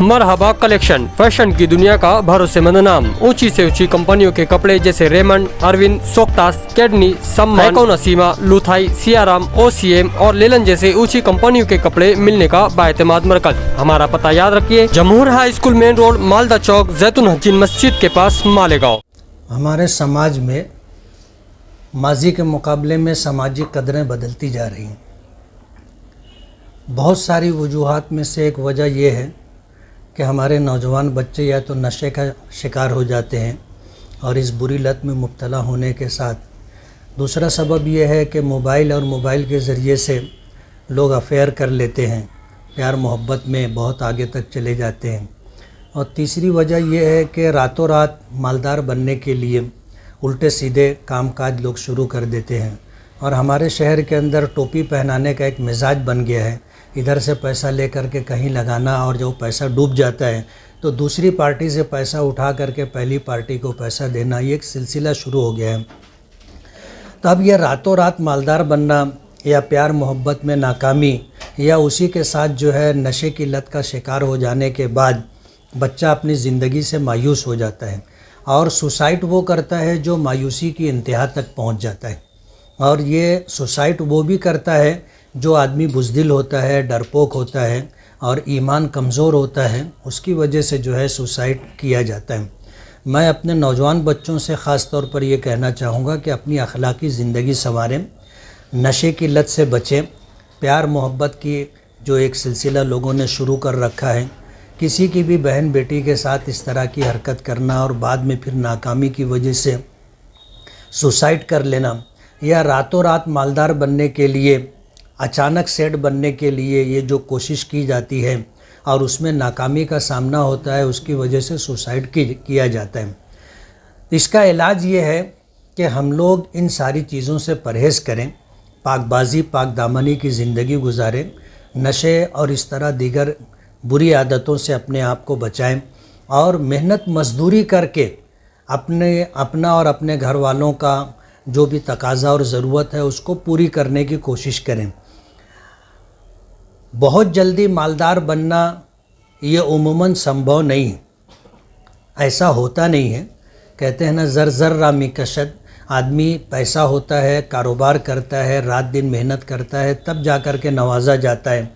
मरहबा collection, fashion की दुनिया का भरोसेमंद नाम। ऊंची से ऊंची कंपनियों के कपड़े जैसे रेमंड, अरविंद, सोक्टास, कैडनी, सम्मान, नसीमा, लुथाई, सियाराम, ओसीएम और लेलन जैसे ऊंची कंपनियों के कपड़े मिलने का बाएतमाद मरकज। हमारा पता याद रखिए, Jamhoor high school main road, Malda चौक, जैतून हजीन मस्जिद के पास, मालेगांव। हमारे समाज में माजी के मुकाबले में सामाजिक कदरें बदलती जा रही हैं। बहुत सारी वजूहात में से एक वजह यह है कि हमारे नौजवान बच्चे या तो नशे का शिकार हो जाते हैं और इस बुरी लत में मुब्तला होने के साथ दूसरा सबब यह है कि मोबाइल और मोबाइल के ज़रिए से लोग अफेयर कर लेते हैं, प्यार मोहब्बत में बहुत आगे तक चले जाते हैं। और तीसरी वजह यह है कि रातों रात मालदार बनने के लिए उल्टे सीधे कामकाज लोग शुरू कर देते हैं और हमारे शहर के अंदर टोपी पहनाने का एक मिजाज बन गया है। इधर से पैसा लेकर के कहीं लगाना और जो पैसा डूब जाता है तो दूसरी पार्टी से पैसा उठा करके पहली पार्टी को पैसा देना, ये एक सिलसिला शुरू हो गया है। तो अब यह रातों रात मालदार बनना या प्यार मोहब्बत में नाकामी या उसी के साथ जो है नशे की लत का शिकार हो जाने के बाद बच्चा अपनी ज़िंदगी से मायूस हो जाता है और सुसाइड वो करता है जो मायूसी की इंतहा तक पहुंच जाता है। और ये सुसाइड वो भी करता है जो आदमी बुज़दिल होता है, डरपोक होता है और ईमान कमज़ोर होता है, उसकी वजह से जो है सुसाइड किया जाता है। मैं अपने नौजवान बच्चों से ख़ास तौर पर ये कहना चाहूँगा कि अपनी अखलाकी ज़िंदगी संवारें, नशे की लत से बचें। प्यार मोहब्बत की जो एक सिलसिला लोगों ने शुरू कर रखा है, किसी की भी बहन बेटी के साथ इस तरह की हरकत करना और बाद में फिर नाकामी की वजह से सुसाइड कर लेना या रातों रात मालदार बनने के लिए, अचानक सेठ बनने के लिए ये जो कोशिश की जाती है और उसमें नाकामी का सामना होता है, उसकी वजह से सुसाइड किया जाता है। इसका इलाज ये है कि हम लोग इन सारी चीज़ों से परहेज़ करें, पाकबाजी पाक दामनी की ज़िंदगी गुजारें, नशे और इस तरह दीगर बुरी आदतों से अपने आप को बचाएं और मेहनत मजदूरी करके अपना और अपने घर वालों का जो भी तकाज़ा और ज़रूरत है उसको पूरी करने की कोशिश करें। बहुत जल्दी मालदार बनना ये उमूमन संभव नहीं है, ऐसा होता नहीं है। कहते हैं ना, ज़र ज़र रामी कशद, आदमी पैसा होता है, कारोबार करता है, रात दिन मेहनत करता है, तब जा कर के नवाजा जाता है।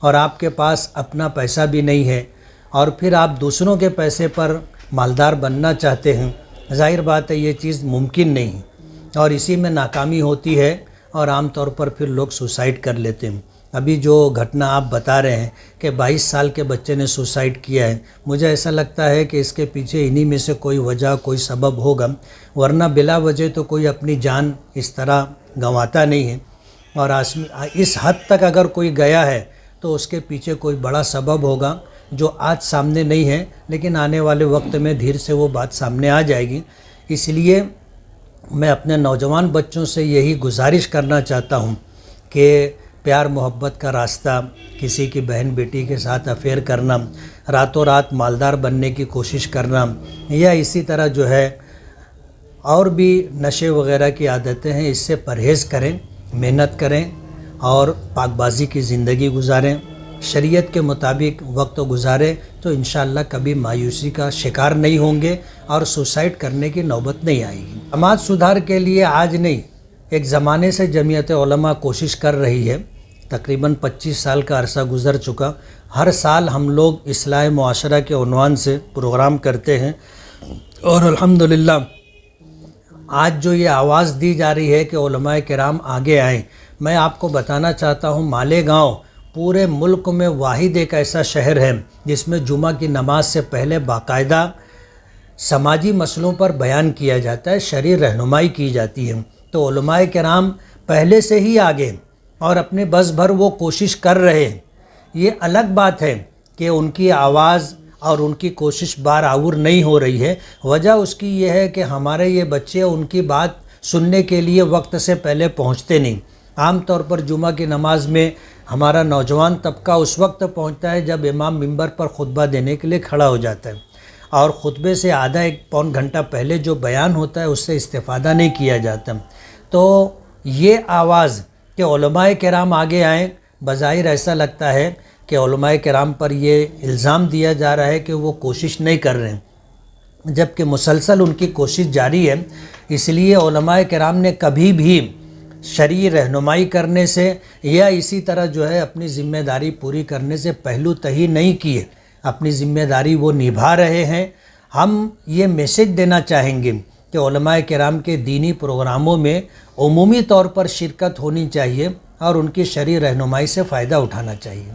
और आपके पास अपना पैसा भी नहीं है और फिर आप दूसरों के पैसे पर मालदार बनना चाहते हैं, ज़ाहिर बात है ये चीज़ मुमकिन नहीं है और इसी में नाकामी होती है और आम तौर पर फिर लोग सुसाइड कर लेते हैं। अभी जो घटना आप बता रहे हैं कि 22 साल के बच्चे ने सुसाइड किया है, मुझे ऐसा लगता है कि इसके पीछे इन्हीं में से कोई वजह, कोई सबब होगा, वरना बिला वजह तो कोई अपनी जान इस तरह गंवाता नहीं है। और इस हद तक अगर कोई गया है तो उसके पीछे कोई बड़ा सबब होगा जो आज सामने नहीं है, लेकिन आने वाले वक्त में धीरे से वो बात सामने आ जाएगी। इसलिए मैं अपने नौजवान बच्चों से यही गुजारिश करना चाहता हूँ कि प्यार मोहब्बत का रास्ता, किसी की बहन बेटी के साथ अफेयर करना, रातों रात मालदार बनने की कोशिश करना या इसी तरह जो है और भी नशे वगैरह की आदतें हैं, इससे परहेज़ करें, मेहनत करें और पाकबाजी की ज़िंदगी गुजारें, शरीयत के मुताबिक वक्त गुजारें तो इंशाअल्लाह कभी मायूसी का शिकार नहीं होंगे और सुसाइड करने की नौबत नहीं आएगी। समाज सुधार के लिए आज नहीं, एक ज़माने से जमीयत उलमा कोशिश कर रही है। तकरीबन 25 साल का अरसा गुज़र चुका। हर साल हम लोग इस्लाह मुआशरा के उन्वान से प्रोग्राम करते हैं और अल्हम्दुलिल्लाह आज जो ये आवाज़ दी जा रही है कि उलमाए किराम आगे आएँ, मैं आपको बताना चाहता हूँ मालेगांव पूरे मुल्क में वाहिद एक ऐसा शहर है जिसमें जुमा की नमाज से पहले बाकायदा समाजी मसलों पर बयान किया जाता है, शरई रहनुमाई की जाती है। तो उलमाए किराम पहले से ही आगे और अपने बस भर वो कोशिश कर रहे हैं। ये अलग बात है कि उनकी आवाज़ और उनकी कोशिश बाराऊर नहीं हो रही है। वजह उसकी ये है कि हमारे ये बच्चे उनकी बात सुनने के लिए वक्त से पहले पहुंचते नहीं। आम तौर पर जुमा की नमाज में हमारा नौजवान तबका उस वक्त पहुंचता है जब इमाम मिंबर पर खुतबा देने के लिए खड़ा हो जाता है और ख़ुतबे से आधा एक पौन घंटा पहले जो बयान होता है उससे इस्तेफ़ादा नहीं किया जाता। तो ये आवाज़ कि उलमाए किराम आगे आएँ, बज़ाहिर ऐसा लगता है کہ علماء کرام پر یہ الزام دیا جا رہا ہے کہ وہ کوشش نہیں کر رہے ہیں، جبکہ مسلسل ان کی کوشش جاری ہے۔ اس لیے علماء کرام نے کبھی بھی شرعی رہنمائی کرنے سے یا اسی طرح جو ہے اپنی ذمہ داری پوری کرنے سے پہلو تہی نہیں کیے، اپنی ذمہ داری وہ نبھا رہے ہیں۔ ہم یہ میسج دینا چاہیں گے کہ علماء کرام کے دینی پروگراموں میں عمومی طور پر شرکت ہونی چاہیے اور ان کی شرعی رہنمائی سے فائدہ اٹھانا چاہیے۔